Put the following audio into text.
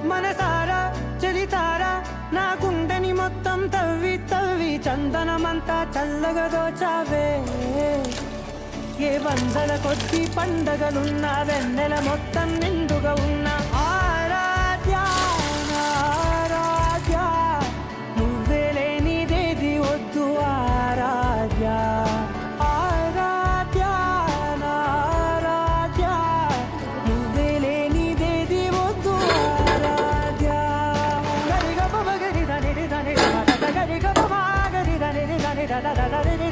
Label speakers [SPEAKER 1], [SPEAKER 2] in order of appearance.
[SPEAKER 1] మనసారా చలితారా నా గుండెని మొత్తం తవ్వి తవ్వి చందనమంతా చల్లగా దోచావే ఏ వందల కొద్ది పండగలున్నా వెన్నెల మొత్తం నిండుగా ఉన్న ఆరాధ్య ఆరాధ్య నువ్వే లేనిదేది వద్దు ఆరాధ్య ఆరాధ్య ఆరాధ్య నువ్వే లేనిదేది వద్దు ఆరాధ్య గరిగ పగరి దని దని గరిగ పగరి దని దని దని పగరి